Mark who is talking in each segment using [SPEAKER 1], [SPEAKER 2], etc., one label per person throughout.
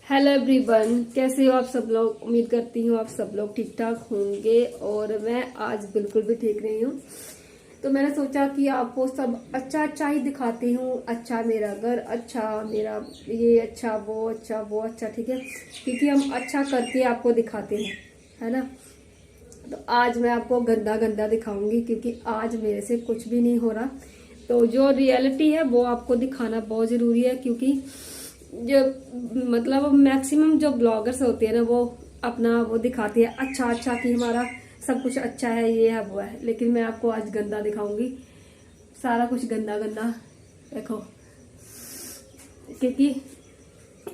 [SPEAKER 1] Hello everyone, कैसे हो आप सब लोग। उम्मीद करती हूँ आप सब लोग ठीक ठाक होंगे और मैं आज बिल्कुल भी ठीक नहीं हूँ। तो मैंने सोचा कि आपको सब अच्छा अच्छा ही दिखाती हूँ। अच्छा मेरा घर, अच्छा मेरा ये, अच्छा वो, अच्छा वो, अच्छा, ठीक है, क्योंकि हम अच्छा करके आपको दिखाते हैं, है ना। तो आज मैं आपको गंदा गंदा दिखाऊंगी क्योंकि आज मेरे से कुछ भी नहीं हो रहा। तो जो रियलिटी है वो आपको दिखाना बहुत जरूरी है, क्योंकि जो मतलब मैक्सिमम जो ब्लॉगर्स होते हैं ना, वो अपना वो दिखाते हैं अच्छा अच्छा कि हमारा सब कुछ अच्छा है, ये है वो है। लेकिन मैं आपको आज गंदा दिखाऊंगी, सारा कुछ गंदा गंदा। देखो, क्योंकि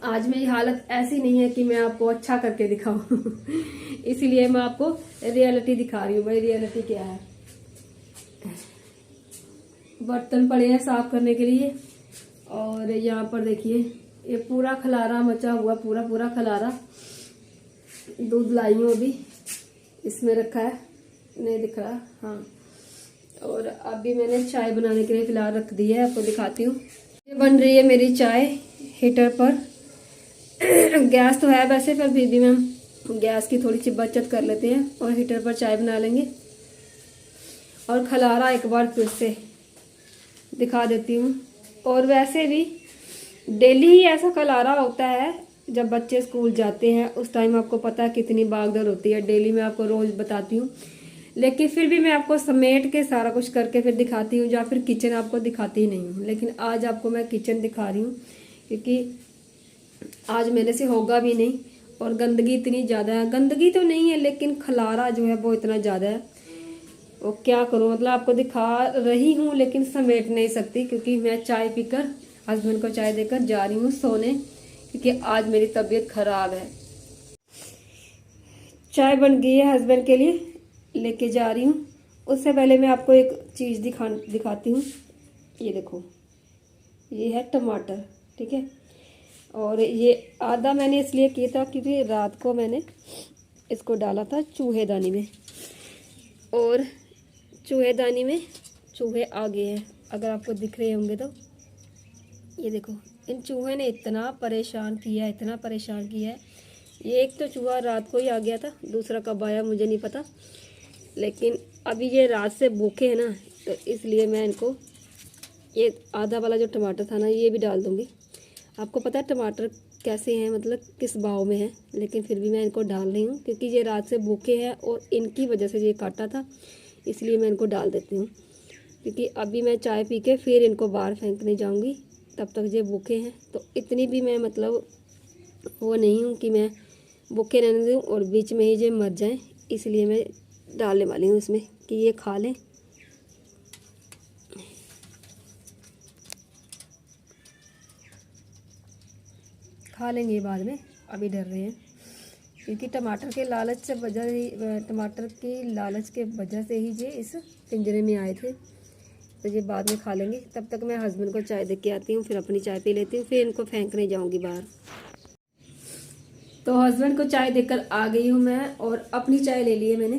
[SPEAKER 1] आज मेरी हालत ऐसी नहीं है कि मैं आपको अच्छा करके दिखाऊं इसलिए मैं आपको रियलिटी दिखा रही हूँ। भाई रियलिटी क्या है। बर्तन पड़े हैं साफ करने के लिए और यहाँ पर देखिए ये पूरा खलारा मचा हुआ, पूरा पूरा खलारा। दूध लाई हूँ अभी, इसमें रखा है, नहीं दिख रहा, हाँ। और अभी मैंने चाय बनाने के लिए फिलहाल रख दी है, आपको दिखाती हूँ। ये बन रही है मेरी चाय हीटर पर गैस तो है वैसे, पर फिर भी हम गैस की थोड़ी सी बचत कर लेते हैं और हीटर पर चाय बना लेंगे। और खलारा एक बार फिर से दिखा देती हूँ। और वैसे भी डेली ही ऐसा खलारा होता है जब बच्चे स्कूल जाते हैं, उस टाइम आपको पता है कितनी भागदौड़ होती है। डेली मैं आपको रोज बताती हूँ, लेकिन फिर भी मैं आपको समेट के सारा कुछ करके फिर दिखाती हूँ, या फिर किचन आपको दिखाती ही नहीं हूँ। लेकिन आज आपको मैं किचन दिखा रही हूँ क्योंकि आज मेरे से होगा भी नहीं। और गंदगी इतनी ज़्यादा है, गंदगी तो नहीं है लेकिन खलारा जो है वो इतना ज़्यादा है। वो क्या करूँ, मतलब आपको दिखा रही हूँ लेकिन समेट नहीं सकती, क्योंकि मैं चाय पीकर हस्बैंड को चाय देकर जा रही हूँ सोने, क्योंकि आज मेरी तबीयत खराब है। चाय बन गई है, हस्बैंड के लिए लेके जा रही हूँ। उससे पहले मैं आपको एक चीज़ दिखाती हूँ। ये देखो, ये है टमाटर, ठीक है। और ये आधा मैंने इसलिए किया था क्योंकि रात को मैंने इसको डाला था चूहेदानी में, और चूहेदानी में चूहे आ गए हैं, अगर आपको दिख रहे होंगे तो। ये देखो, इन चूहे ने इतना परेशान किया है, इतना परेशान किया है। ये एक तो चूहा रात को ही आ गया था, दूसरा कब आया मुझे नहीं पता। लेकिन अभी ये रात से भूखे हैं ना, तो इसलिए मैं इनको ये आधा वाला जो टमाटर था ना, ये भी डाल दूँगी। आपको पता है टमाटर कैसे हैं, मतलब किस भाव में है, लेकिन फिर भी मैं इनको डाल रही हूँ क्योंकि ये रात से भूखे हैं और इनकी वजह से ये काटा था, इसलिए मैं इनको डाल देती हूँ। क्योंकि अभी मैं चाय पी के फिर इनको बाहर फेंकने जाऊँगी, तब तक ये भूखे हैं। तो इतनी भी मैं मतलब वो नहीं हूँ कि मैं भूखे रहने दूँ और बीच में ही ये मर जाएं, इसलिए मैं डालने वाली हूँ इसमें कि ये खा लें। खा लेंगे बाद में, अभी डर रहे हैं क्योंकि टमाटर के लालच से वजह ही, टमाटर की लालच के वजह से ही ये इस पिंजरे में आए थे। तो ये बाद में खा लेंगे। तब तक मैं हस्बैंड को चाय दे के आती हूँ, फिर अपनी चाय पी लेती हूँ, फिर इनको फेंकने जाऊँगी बाहर। तो हस्बैंड को चाय देकर आ गई हूँ मैं, और अपनी चाय ले ली है मैंने।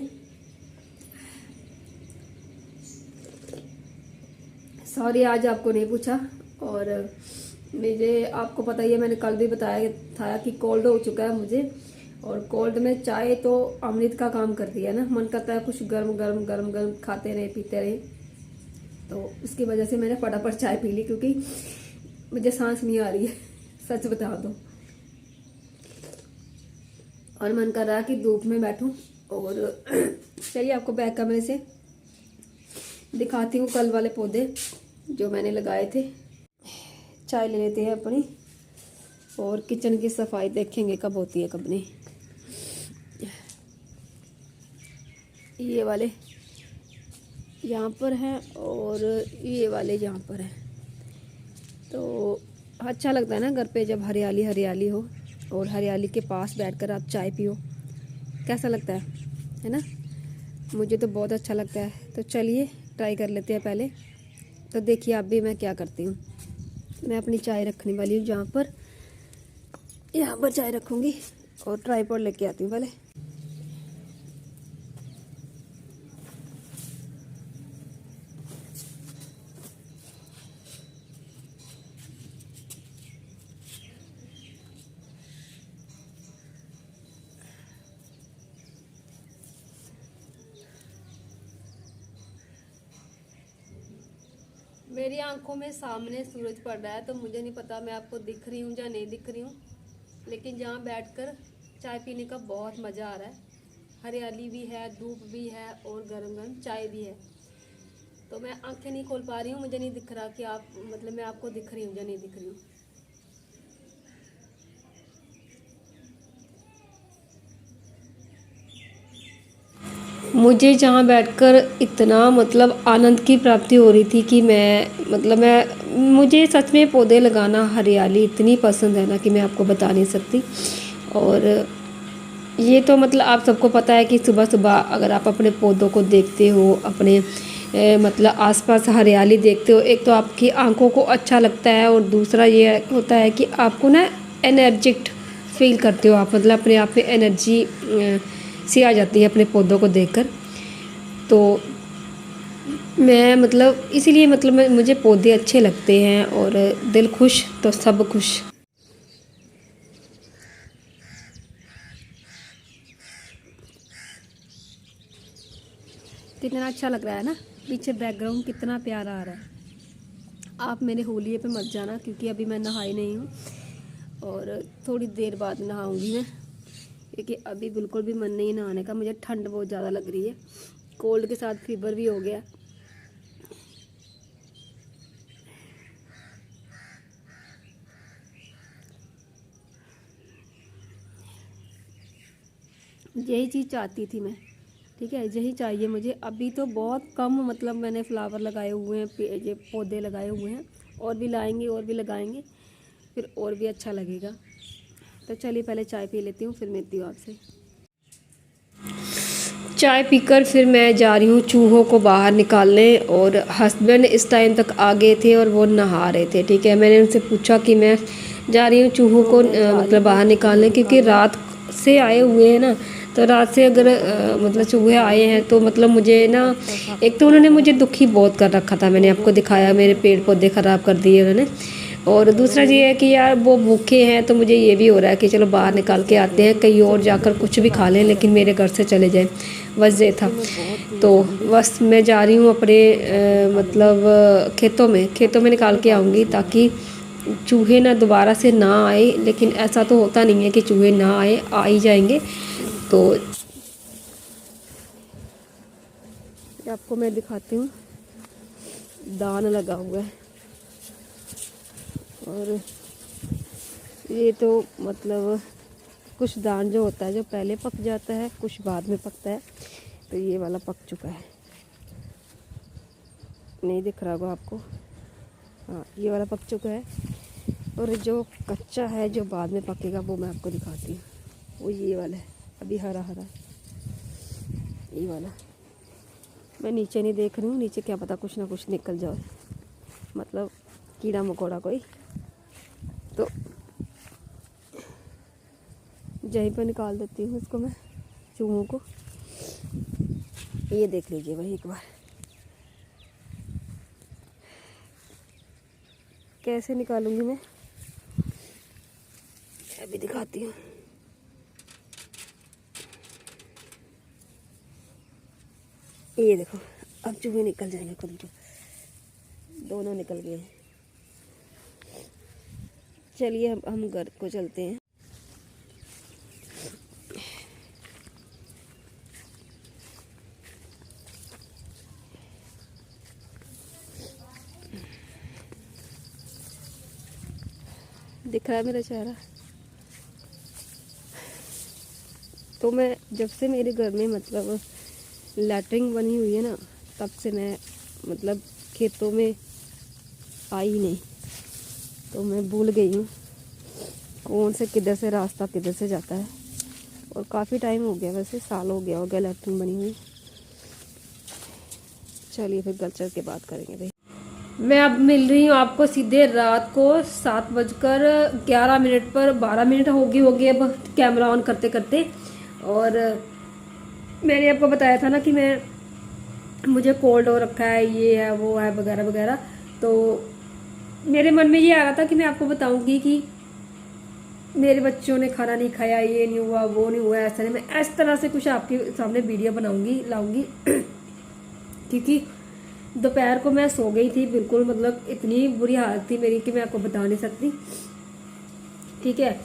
[SPEAKER 1] सॉरी आज आपको नहीं पूछा। और मुझे आपको पता ही है, मैंने कल भी बताया था कि कोल्ड हो चुका है मुझे। और कोल्ड में चाय तो अमृत का काम करती है ना, मन करता है कुछ गर्म गर्म गर्म गर्म खाते रहे पीते रहे। तो उसकी वजह से मैंने फटाफट चाय पी ली, क्योंकि मुझे सांस नहीं आ रही है सच बता दो। और मन कर रहा है कि धूप में बैठूं। और चलिए आपको बैक कमरे से दिखाती हूँ कल वाले पौधे जो मैंने लगाए थे। चाय ले लेते हैं अपनी, और किचन की सफाई देखेंगे कब होती है कब नहीं। ये वाले यहाँ पर हैं और ये वाले यहाँ पर हैं। तो अच्छा लगता है ना घर पे जब हरियाली हरियाली हो, और हरियाली के पास बैठकर आप चाय पियो, कैसा लगता है ना। मुझे तो बहुत अच्छा लगता है। तो चलिए ट्राई कर लेते हैं पहले। तो देखिए आप भी मैं क्या करती हूँ। मैं अपनी चाय रखने वाली हूँ जहाँ पर, यहाँ पर चाय रखूँगी, और ट्राईपॉड लेके आती हूँ पहले। मेरी आंखों में सामने सूरज पड़ रहा है, तो मुझे नहीं पता मैं आपको दिख रही हूँ या नहीं दिख रही हूँ, लेकिन जहाँ बैठकर चाय पीने का बहुत मज़ा आ रहा है। हरियाली भी है, धूप भी है और गरम गरम चाय भी है। तो मैं आंखें नहीं खोल पा रही हूँ, मुझे नहीं दिख रहा कि आप मतलब मैं आपको दिख रही हूँ या नहीं दिख रही हूँ। मुझे जहाँ बैठकर इतना मतलब आनंद की प्राप्ति हो रही थी कि मुझे सच में पौधे लगाना, हरियाली इतनी पसंद है ना कि मैं आपको बता नहीं सकती। और ये तो मतलब आप सबको पता है कि सुबह सुबह अगर आप अपने पौधों को देखते हो, अपने मतलब आसपास हरियाली देखते हो, एक तो आपकी आंखों को अच्छा लगता है और दूसरा ये होता है कि आपको ना एनर्जिक्ट फील करते हो आप, मतलब अपने आप में एनर्जी सी आ जाती है अपने पौधों को देखकर। तो मैं मतलब इसीलिए मतलब मुझे पौधे अच्छे लगते हैं और दिल खुश तो सब खुश। कितना अच्छा लग रहा है ना, पीछे बैकग्राउंड कितना प्यारा आ रहा है। आप मेरे होलिये पे मत जाना क्योंकि अभी मैं नहाई नहीं हूँ और थोड़ी देर बाद नहाऊंगी मैं, क्योंकि अभी बिल्कुल भी मन नहीं नहाने का। मुझे ठंड बहुत ज़्यादा लग रही है, कोल्ड के साथ फीवर भी हो गया। यही चीज़ चाहती थी मैं, ठीक है, यही चाहिए मुझे। अभी तो बहुत कम मतलब मैंने फ्लावर लगाए हुए हैं, ये पौधे लगाए हुए हैं, और भी लाएंगे और भी लगाएंगे, फिर और भी अच्छा लगेगा। तो चलिए पहले चाय पी लेती हूँ, फिर मिलती हूँ आपसे। चाय पीकर फिर मैं जा रही हूँ चूहों को बाहर निकालने, और हस्बैंड इस टाइम तक आ गए थे और वो नहा रहे थे, ठीक है। मैंने उनसे पूछा कि मैं जा रही हूँ चूहों को मतलब बाहर निकालने, क्योंकि रात से आए हुए हैं ना, तो रात से अगर मतलब चूहे आए हैं तो मतलब मुझे ना, एक तो उन्होंने मुझे दुखी बहुत कर रखा था, मैंने आपको दिखाया मेरे पेड़ पौधे ख़राब कर दिए उन्होंने। और दूसरा ये है कि यार वो भूखे हैं, तो मुझे ये भी हो रहा है कि चलो बाहर निकाल के आते हैं, कहीं और जाकर कुछ भी खा लें लेकिन मेरे घर से चले जाएं, बस ये था। तो बस मैं जा रही हूँ अपने मतलब खेतों में निकाल के आऊँगी, ताकि चूहे ना दोबारा से ना आए। लेकिन ऐसा तो होता नहीं है कि चूहे ना आए, आ ही जाएंगे। तो आपको मैं दिखाती हूँ, दान लगा हुआ है, और ये तो मतलब कुछ दान जो होता है जो पहले पक जाता है, कुछ बाद में पकता है। तो ये वाला पक चुका है, नहीं दिख रहा होगा आपको, हाँ ये वाला पक चुका है। और जो कच्चा है जो बाद में पकेगा वो मैं आपको दिखाती हूँ, वो ये वाला है, अभी हरा हरा ये वाला। मैं नीचे नहीं देख रही हूँ, नीचे क्या पता कुछ ना कुछ निकल जाए, मतलब कीड़ा मकोड़ा कोई, तो यहीं पर निकाल देती हूँ इसको मैं, चूहों को। ये देख लीजिए भाई एक बार कैसे निकालूंगी मैं, अभी दिखाती हूँ। ये देखो, अब चूहे निकल जाएंगे खुद को, दोनों निकल गए हैं। चलिए हम घर को चलते हैं। दिख रहा है मेरा चेहरा? तो मैं जब से मेरे घर में मतलब लैट्रिन बनी हुई है ना, तब से मैं मतलब खेतों में आई नहीं, तो मैं भूल गई हूँ कौन से किधर से रास्ता किधर से जाता है। और काफ़ी टाइम हो गया, वैसे साल हो गया लैट्रिन बनी हुई। चलिए फिर घर चल के बात करेंगे भाई। मैं अब मिल रही हूँ आपको सीधे रात को 7:11 पर, 12 मिनट होगी अब कैमरा ऑन करते करते। और मैंने आपको बताया था ना कि मुझे कोल्ड हो रखा है, ये है वो है वगैरह वगैरह। तो मेरे मन में ये आ रहा था कि मैं आपको बताऊंगी कि मेरे बच्चों ने खाना नहीं खाया, ये नहीं हुआ वो नहीं हुआ, ऐसा नहीं। मैं इस तरह से कुछ आपके सामने वीडियो बनाऊंगी, लाऊंगी क्योंकि दोपहर को मैं सो गई थी बिल्कुल, मतलब इतनी बुरी हालत थी मेरी कि मैं आपको बता नहीं सकती। ठीक है,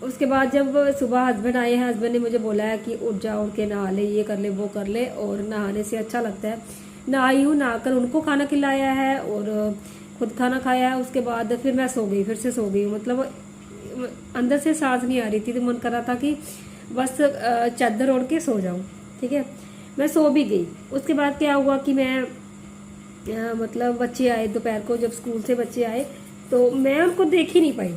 [SPEAKER 1] उसके बाद जब सुबह हस्बैंड आए हैं, हस्बैंड ने मुझे बोला है कि उठ जा, उठ के नहा ले, ये कर ले, वो कर ले, और नहाने से अच्छा लगता है। नहाई हूँ, नहाकर उनको खाना खिलाया है और खुद खाना खाया है। उसके बाद फिर मैं सो गई, फिर से सो गई। मतलब अंदर से सांस नहीं आ रही थी, तो मन कर रहा था कि बस चादर ओढ़ के सो जाऊं। ठीक है, मैं सो भी गई। उसके बाद क्या हुआ कि मैं मतलब बच्चे आए दोपहर को, जब स्कूल से बच्चे आए तो मैं उनको देख ही नहीं पाई।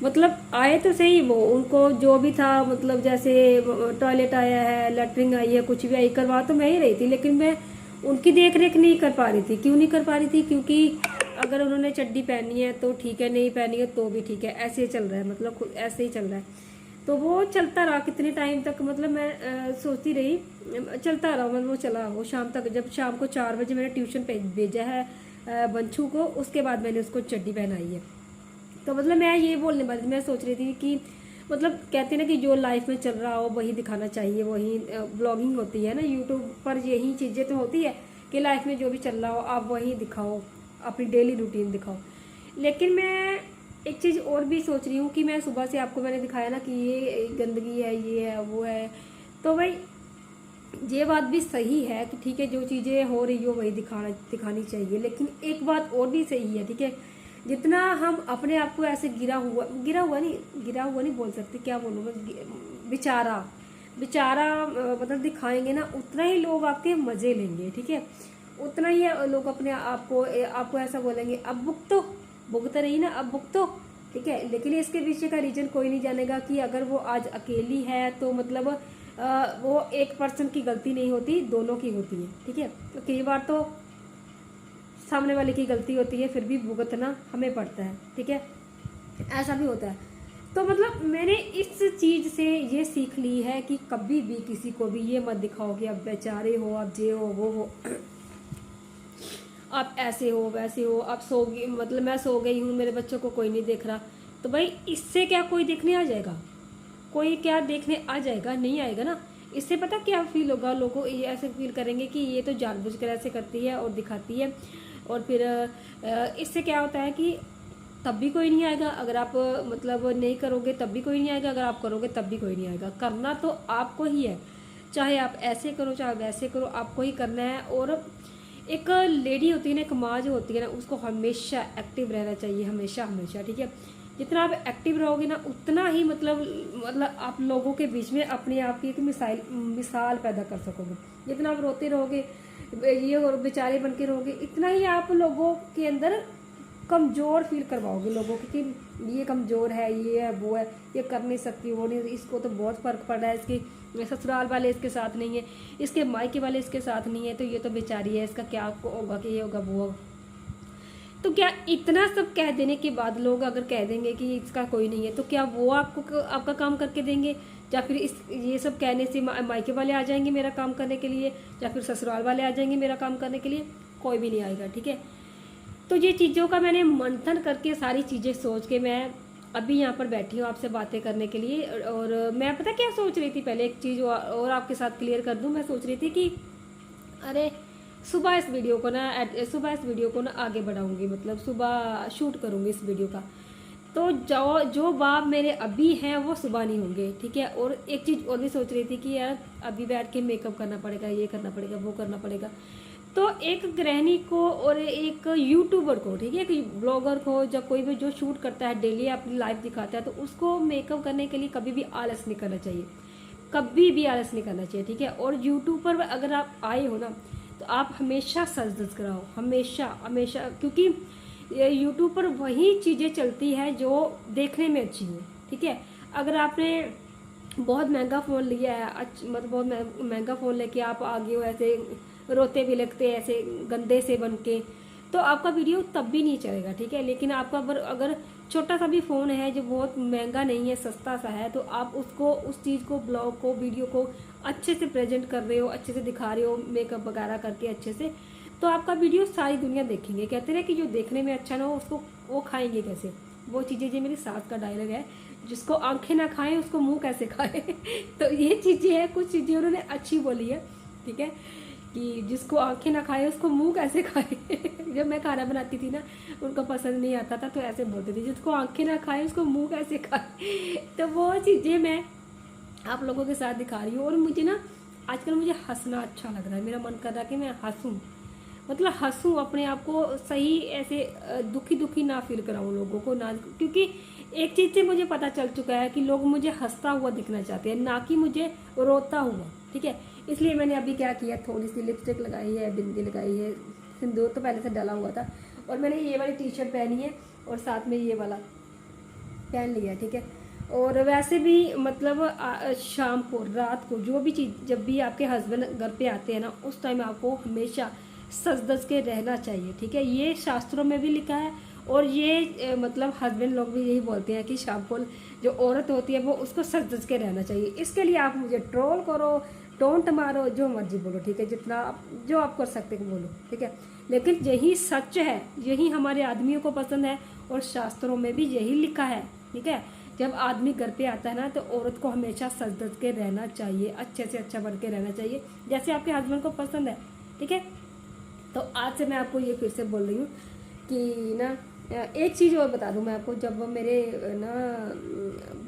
[SPEAKER 1] मतलब आए तो सही, वो उनको जो भी था, मतलब जैसे टॉयलेट आया है, लेटरिन आई है, कुछ भी आई, करवा तो मैं ही रही थी, लेकिन मैं उनकी देख रेख नहीं कर पा रही थी। क्यों नहीं कर पा रही थी? क्योंकि अगर उन्होंने चड्डी पहनी है तो ठीक है, नहीं पहनी है तो भी ठीक है, ऐसे ही चल रहा है, मतलब ऐसे ही चल रहा है। तो वो चलता रहा कितने टाइम तक, मतलब मैं सोचती रही, चलता रहा, मतलब वो चला वो शाम तक। जब शाम को 4 बजे मैंने ट्यूशन भेजा है बंशु को, उसके बाद मैंने उसको चड्डी पहनाई है। तो मतलब मैं ये बोलने वाली, मैं सोच रही थी कि मतलब कहते हैं ना कि जो लाइफ में चल रहा हो वही दिखाना चाहिए, वही ब्लॉगिंग होती है ना यूट्यूब पर, यही चीज़ें तो होती है कि लाइफ में जो भी चल रहा हो आप वही दिखाओ, अपनी डेली रूटीन दिखाओ। लेकिन मैं एक चीज़ और भी सोच रही हूँ कि मैं सुबह से आपको मैंने दिखाया ना कि ये गंदगी है, ये है, वो है, तो भाई ये बात भी सही है कि ठीक है, जो चीज़ें हो रही हो वही दिखानी चाहिए। लेकिन एक बात और भी सही है, ठीक है, जितना हम अपने आप को ऐसे गिरा हुआ नहीं बोल सकते, क्या बोलूँ मैं, बेचारा मतलब दिखाएंगे ना, उतना ही लोग आपके मजे लेंगे। ठीक है, उतना ही लोग अपने आपको ऐसा बोलेंगे, अब भुगत रही ना, अब भुगतो। ठीक है, लेकिन इसके पीछे का रीजन कोई नहीं जानेगा कि अगर वो आज अकेली है तो मतलब वो एक पर्सन की गलती नहीं होती, दोनों की होती है। ठीक है, तो कई बार तो सामने वाले की गलती होती है, फिर भी भुगतना हमें पड़ता है। ठीक है, ऐसा भी होता है। तो मतलब मैंने इस चीज से ये सीख ली है कि कभी भी किसी को भी ये मत दिखाओ कि आप बेचारे हो, आप जे हो, वो हो, आप ऐसे हो, वैसे हो, आप सो गई, मतलब मैं सो गई हूँ, मेरे बच्चों को कोई नहीं देख रहा, तो भाई इससे क्या कोई देखने आ जाएगा? कोई क्या देखने आ जाएगा? नहीं आएगा ना। इससे पता क्या फील होगा, लोगों ये ऐसे फील करेंगे कि ये तो जानबूझकर ऐसे करती है और दिखाती है, और फिर इससे क्या होता है कि तब भी कोई नहीं आएगा। अगर आप मतलब नहीं करोगे तब भी कोई नहीं आएगा, अगर आप करोगे तब भी कोई नहीं आएगा। करना तो आपको ही है, चाहे आप ऐसे करो चाहे वैसे करो, आपको ही करना है। और एक लेडी होती है ना, एक माँ जो होती है ना, उसको हमेशा एक्टिव रहना चाहिए, हमेशा हमेशा। ठीक है, जितना आप एक्टिव रहोगे ना, उतना ही मतलब आप लोगों के बीच में अपने आप की एक मिसाल पैदा कर सकोगे। जितना आप रोते रहोगे, ये और बेचारे बन के रहोगे, इतना ही आप लोगों के अंदर कमज़ोर फील करवाओगे लोगों को कि ये कमज़ोर है, ये है, वो है, ये कर नहीं सकती, वो नहीं, इसको तो बहुत फ़र्क पड़ रहा है, इसकी ससुराल वाले इसके साथ नहीं है, इसके मायके वाले इसके साथ नहीं है, तो ये तो बेचारी है, इसका क्या होगा कि ये होगा, वो होगा। तो क्या इतना सब कह देने के बाद लोग अगर कह देंगे कि इसका कोई नहीं है, तो क्या वो आपको आपका काम करके देंगे? या फिर ये सब कहने से मायके वाले आ जाएंगे मेरा काम करने के लिए, या फिर ससुराल वाले आ जाएंगे मेरा काम करने के लिए? कोई भी नहीं आएगा। ठीक है, तो ये चीज़ों का मैंने मंथन करके सारी चीज़ें सोच के मैं अभी यहाँ पर बैठी हूँ आपसे बातें करने के लिए। और मैं पता क्या सोच रही थी, पहले एक चीज़ और आपके साथ क्लियर कर दूँ। मैं सोच रही थी कि अरे सुबह इस वीडियो को ना आगे बढ़ाऊंगी, मतलब सुबह शूट करूंगी इस वीडियो का, तो जो बाप मेरे अभी हैं वो सुबह नहीं होंगे। ठीक है, और एक चीज़ और भी सोच रही थी कि यार अभी बैठ के मेकअप करना पड़ेगा, ये करना पड़ेगा, वो करना पड़ेगा। तो एक गृहिणी को और एक यूट्यूबर को, ठीक है, एक ब्लॉगर को, जब कोई भी जो शूट करता है, डेली अपनी लाइफ दिखाता है, तो उसको मेकअप करने के लिए कभी भी आलस नहीं करना चाहिए, कभी भी आलस नहीं करना चाहिए। ठीक है, और यूट्यूब पर अगर आप आए हो ना, तो आप हमेशा सज धज कराओ, हमेशा हमेशा, क्योंकि यूट्यूब पर वही चीज़ें चलती है जो देखने में अच्छी हो। ठीक है, अगर आपने बहुत महंगा फ़ोन लिया है, मतलब बहुत महंगा फ़ोन लेके आप आगे हो ऐसे रोते भी लगते ऐसे गंदे से बन के, तो आपका वीडियो तब भी नहीं चलेगा। ठीक है, लेकिन आपका अगर छोटा सा भी फ़ोन है जो बहुत महंगा नहीं है, सस्ता सा है, तो आप उसको, उस चीज़ को, ब्लॉग को, वीडियो को अच्छे से प्रेजेंट कर रहे हो, अच्छे से दिखा रहे हो, मेकअप वगैरह करके अच्छे से, तो आपका वीडियो सारी दुनिया देखेंगे। कहते हैं कि जो देखने में अच्छा ना हो उसको वो खाएंगे कैसे, वो चीज़ें, जो मेरी सास का डायलॉग है, जिसको आंखें ना खाएं उसको मुंह कैसे खाए तो ये चीज़ें हैं, कुछ चीज़ें उन्होंने अच्छी बोली है। ठीक है, कि जिसको आंखें ना खाए उसको मुंह कैसे खाए। जब मैं खाना बनाती थी ना, उनको पसंद नहीं आता था तो ऐसे बोलते थे, जिसको आंखें ना खाए उसको मुंह कैसे खाए। तो वो चीज़ें मैं आप लोगों के साथ दिखा रही हूँ। और मुझे ना आजकल मुझे हंसना अच्छा लग रहा है, मेरा मन कर रहा है कि मैं हंसूँ, मतलब हंसूँ, अपने आप को सही ऐसे दुखी दुखी ना फील कराऊँ लोगों को ना, क्योंकि एक चीज़ से मुझे पता चल चुका है कि लोग मुझे हंसता हुआ दिखना चाहते हैं, ना कि मुझे रोता हुआ। ठीक है, इसलिए मैंने अभी क्या किया, थोड़ी सी लिपस्टिक लगाई है, बिंदी लगाई है, सिंदूर तो पहले से डाला हुआ था, और मैंने ये वाली टी शर्ट पहनी है और साथ में ये वाला पहन लिया। ठीक है, और वैसे भी मतलब शाम को, रात को, जो भी चीज़, जब भी आपके हस्बैंड घर पे आते हैं ना, उस टाइम आपको हमेशा सज धज के रहना चाहिए। ठीक है, ये शास्त्रों में भी लिखा है, और ये मतलब हस्बैंड लोग भी यही बोलते हैं कि शाम को जो औरत होती है वो उसको सज धज के रहना चाहिए। इसके लिए आप मुझे ट्रोल करो, टोंट मारो, जो मर्जी बोलो, ठीक है, जितना जो आप कर सकते हो बोलो। ठीक है, लेकिन यही सच है, यही हमारे आदमियों को पसंद है, और शास्त्रों में भी यही लिखा है। ठीक है, जब आदमी घर पे आता है ना, तो औरत को हमेशा सज धज के रहना चाहिए, अच्छे से अच्छा बन के रहना चाहिए, जैसे आपके हस्बैंड को पसंद है। ठीक है, तो आज से मैं आपको ये फिर से बोल रही हूँ कि ना, एक चीज़ और बता दूँ मैं आपको, जब मेरे ना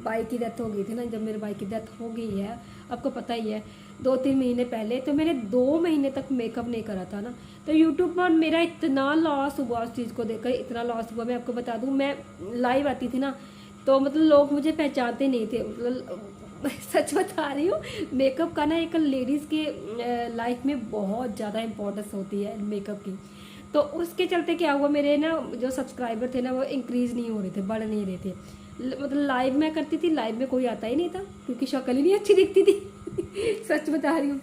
[SPEAKER 1] भाई की डेथ हो गई थी ना, जब मेरे भाई की डेथ हो गई है, आपको पता ही है, 2-3 महीने पहले, तो मैंने 2 महीने तक मेकअप नहीं करा था ना, तो यूट्यूब पर मेरा इतना लॉस हुआ, उस चीज़ को देखकर इतना लॉस हुआ। मैं आपको बता दूँ, मैं लाइव आती थी ना, तो मतलब लोग मुझे पहचानते नहीं थे, मतलब सच बता रही हूँ। मेकअप का ना एक लेडीज़ के लाइफ में बहुत ज़्यादा इम्पोर्टेंस होती है मेकअप की। तो उसके चलते क्या हुआ, मेरे ना जो सब्सक्राइबर थे ना, वो इंक्रीज़ नहीं हो रहे थे, बढ़ नहीं रहे थे। मतलब लाइव मैं करती थी, लाइव में कोई आता ही नहीं था, क्योंकि शक्ल ही नहीं अच्छी दिखती थी। सच बता रही हूँ।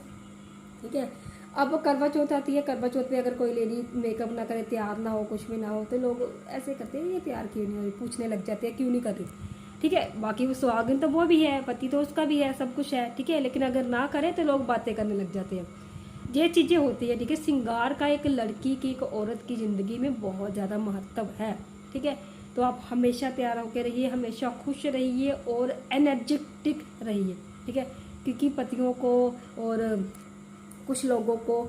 [SPEAKER 1] ठीक है, अब करवा चौथ आती है, करवा चौथ पे अगर कोई लेडी मेकअप ना करे, तैयार ना हो, कुछ भी ना हो, तो लोग ऐसे करते हैं, ये तैयार क्यों नहीं हो रही, पूछने लग जाते हैं क्यों नहीं कर रही। ठीक है, बाकी वो सुहागन तो वो भी है, पति तो उसका भी है, सब कुछ है। ठीक है, लेकिन अगर ना करे तो लोग बातें करने लग जाते हैं, ये चीज़ें होती है। ठीक है, श्रृंगार का एक लड़की की, एक औरत की ज़िंदगी में बहुत ज़्यादा महत्व है। ठीक है, तो आप हमेशा तैयार होकर रहिए, हमेशा खुश रहिए और एनर्जेटिक रहिए। ठीक है, क्योंकि पतियों को और कुछ लोगों को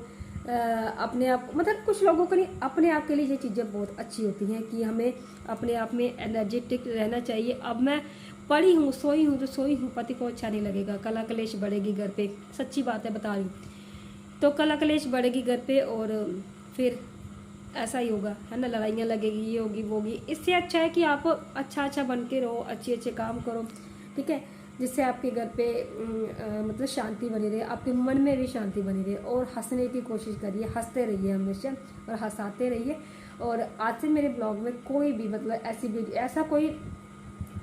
[SPEAKER 1] अपने आप, मतलब कुछ लोगों को नहीं, अपने आप के लिए ये चीज़ें बहुत अच्छी होती हैं कि हमें अपने आप में एनर्जेटिक रहना चाहिए। अब मैं पड़ी हूँ, सोई हूँ तो सोई हूँ, पति को अच्छा नहीं लगेगा, कला कलेश बढ़ेगी घर पे, सच्ची बात है बता रही हूँ। तो कला कलेश बढ़ेगी घर पे, और फिर ऐसा ही होगा, है ना, लड़ाइयाँ लगेगी, ये होगी वो होगी। इससे अच्छा है कि आप अच्छा अच्छा बन के रहो, अच्छे अच्छे काम करो। ठीक है, जिससे आपके घर पे मतलब शांति बनी रहे, आपके मन में भी शांति बनी रहे, और हंसने की कोशिश करिए, हंसते रहिए हमेशा, और हंसाते रहिए। और आज से मेरे ब्लॉग में कोई भी मतलब ऐसी भी, ऐसा कोई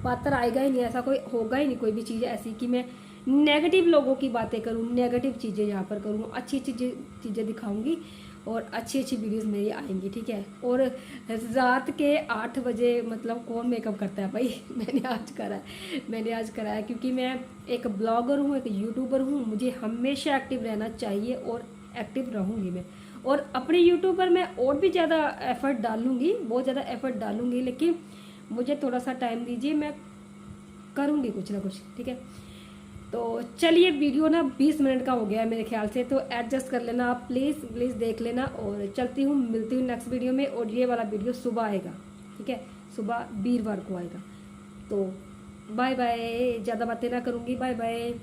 [SPEAKER 1] पात्र आएगा ही नहीं, ऐसा कोई होगा ही नहीं, कोई भी चीज़ ऐसी कि मैं नेगेटिव लोगों की बातें करूँ, नेगेटिव चीज़ें यहाँ पर करूँ। अच्छी अच्छी चीज़ें दिखाऊंगी, और अच्छी अच्छी वीडियोस मेरी आएंगी। ठीक है, और रात के 8 बजे मतलब कौन मेकअप करता है भाई। मैंने आज करा है, क्योंकि मैं एक ब्लॉगर हूँ, एक यूट्यूबर हूँ, मुझे हमेशा एक्टिव रहना चाहिए, और एक्टिव रहूँगी मैं। और अपने यूट्यूब पर मैं और भी ज़्यादा एफर्ट डालूँगी, बहुत ज़्यादा एफर्ट डालूँगी, लेकिन मुझे थोड़ा सा टाइम दीजिए, मैं करूँगी कुछ ना कुछ। ठीक है, तो चलिए, वीडियो ना 20 मिनट का हो गया है मेरे ख्याल से, तो एडजस्ट कर लेना आप, प्लीज़ प्लीज़ देख लेना। और चलती हूँ, मिलती हूँ नेक्स्ट वीडियो में, और ये वाला वीडियो सुबह आएगा। ठीक है, सुबह वीरवार को आएगा। तो बाय बाय, ज़्यादा बातें ना करूँगी, बाय बाय।